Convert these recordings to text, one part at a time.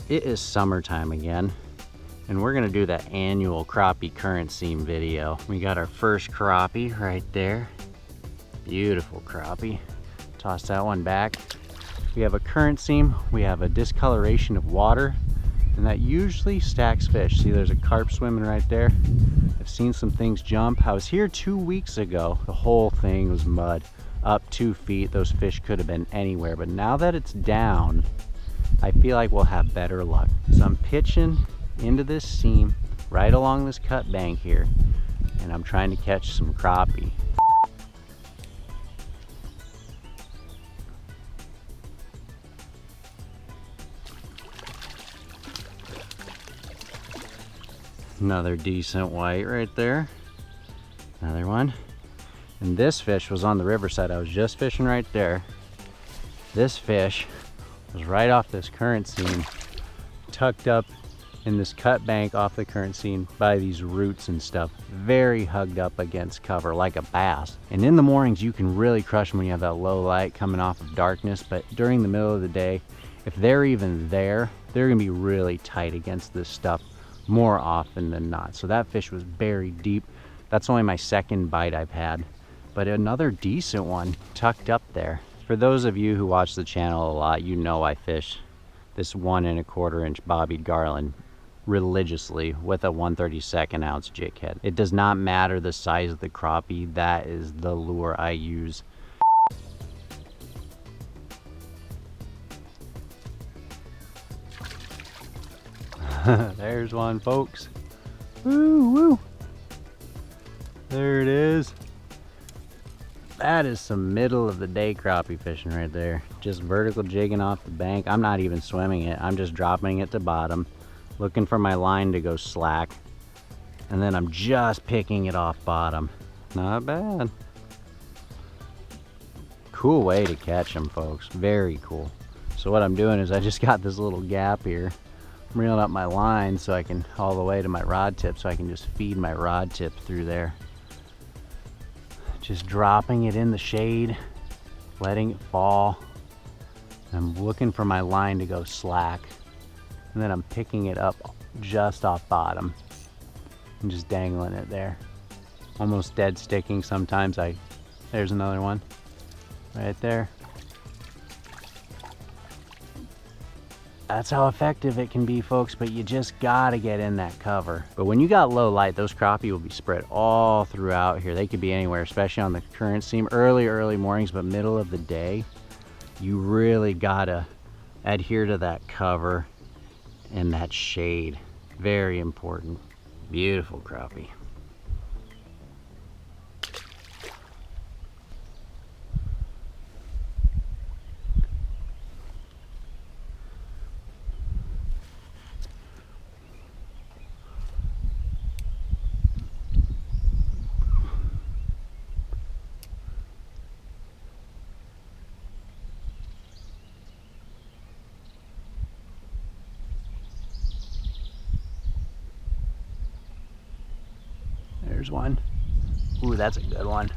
It is summertime again, and we're gonna do that annual crappie current seam video. We got our first crappie right there. Beautiful crappie. Toss that one back. We have a current seam, we have a discoloration of water, and that usually stacks fish. See, there's a carp swimming right there. I've seen some things jump. I was here 2 weeks ago. The whole thing was mud, up 2 feet. Those fish could have been anywhere, but now that it's down, I feel like we'll have better luck. So I'm pitching into this seam right along this cut bank here, and I'm trying to catch some crappie. Another decent white right there. Another one. And this fish was on the riverside. I was just fishing right there. This fish was right off this current seam, tucked up in this cut bank off the current seam by these roots and stuff. Very hugged up against cover like a bass. And in the mornings you can really crush them when you have that low light coming off of darkness, but during the middle of the day, if they're even there, they're gonna be really tight against this stuff more often than not. So that fish was buried deep. That's only my second bite I've had, but another decent one tucked up there. For those of you who watch the channel a lot, you know I fish this 1 1/4 inch bobbied Garland religiously with a 1/32 ounce jig head. It does not matter the size of the crappie, that is the lure I use. There's one, folks. Woo woo. There it is. That is some middle of the day crappie fishing right there. Just vertical jigging off the bank. I'm not even swimming it. I'm just dropping it to bottom, looking for my line to go slack, and then I'm just picking it off bottom. Not bad. Cool way to catch them, folks. Very cool. So what I'm doing is I just got this little gap here. I'm reeling up my line so I can all the way to my rod tip, so I can just feed my rod tip through there. Just dropping it in the shade, letting it fall. I'm looking for my line to go slack, and then I'm picking it up just off bottom and just dangling it there. Almost dead sticking sometimes. There's another one right there. That's how effective it can be, folks, but you just gotta get in that cover. But when you got low light, those crappie will be spread all throughout here. They could be anywhere, especially on the current seam, early mornings, but middle of the day, you really gotta adhere to that cover and that shade. Very important. Beautiful crappie. There's one. Ooh, that's a good one.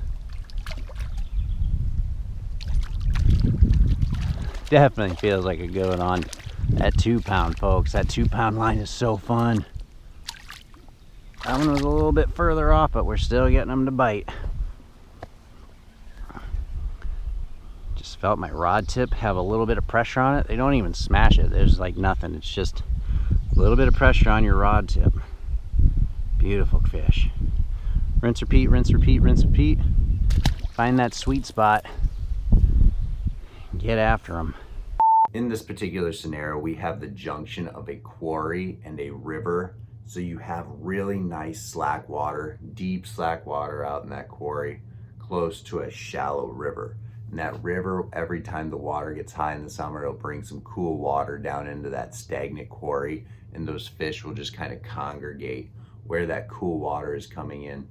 Definitely feels like a good one on that 2 pound, folks. That 2 pound line is so fun. That one was a little bit further off, but we're still getting them to bite. Just felt my rod tip have a little bit of pressure on it. They don't even smash it. There's like nothing. It's just a little bit of pressure on your rod tip. Beautiful fish. Rinse, repeat, rinse, repeat, rinse, repeat. Find that sweet spot. Get after them. In this particular scenario, we have the junction of a quarry and a river. So you have really nice slack water, deep slack water out in that quarry, close to a shallow river. And that river, every time the water gets high in the summer, it'll bring some cool water down into that stagnant quarry, and those fish will just kind of congregate where that cool water is coming in.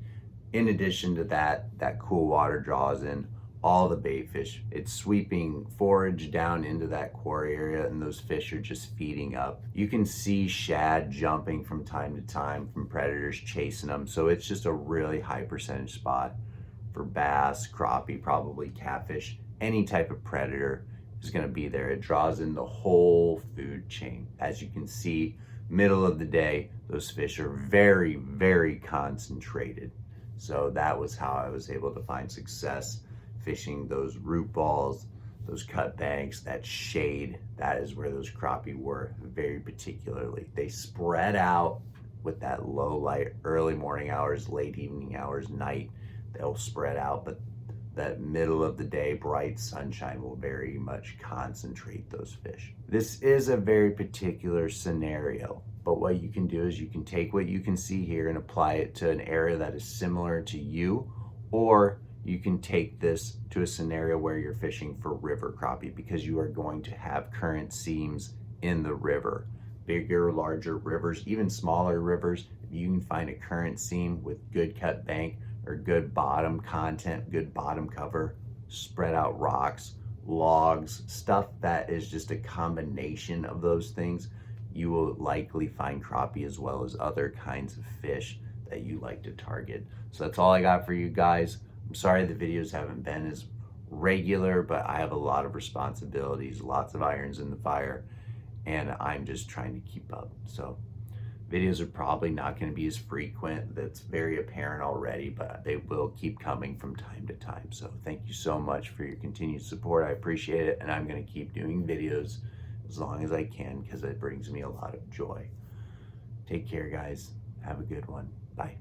In addition to that, that cool water draws in all the bait fish. It's sweeping forage down into that quarry area, and those fish are just feeding up. You can see shad jumping from time to time from predators chasing them. So it's just a really high percentage spot for bass, crappie, probably catfish, any type of predator is going to be there. It draws in the whole food chain. As you can see, middle of the day, those fish are very, very concentrated. So that was how I was able to find success fishing those root balls, those cut banks, that shade. That is where those crappie were very particularly. They spread out with that low light, early morning hours, late evening hours, night. They'll spread out, but that middle of the day bright sunshine will very much concentrate those fish. This is a very particular scenario, but what you can do is you can take what you can see here and apply it to an area that is similar to you, or you can take this to a scenario where you're fishing for river crappie, because you are going to have current seams in the river. Bigger, larger rivers, even smaller rivers, if you can find a current seam with good cut bank or good bottom content, good bottom cover, spread out rocks, logs, stuff that is just a combination of those things, you will likely find crappie as well as other kinds of fish that you like to target. So that's all I got for you guys. I'm sorry the videos haven't been as regular, but I have a lot of responsibilities, lots of irons in the fire, and I'm just trying to keep up. So videos are probably not going to be as frequent. That's very apparent already, but they will keep coming from time to time. So thank you so much for your continued support. I appreciate it, and I'm going to keep doing videos as long as I can because it brings me a lot of joy. Take care, guys. Have a good one. Bye.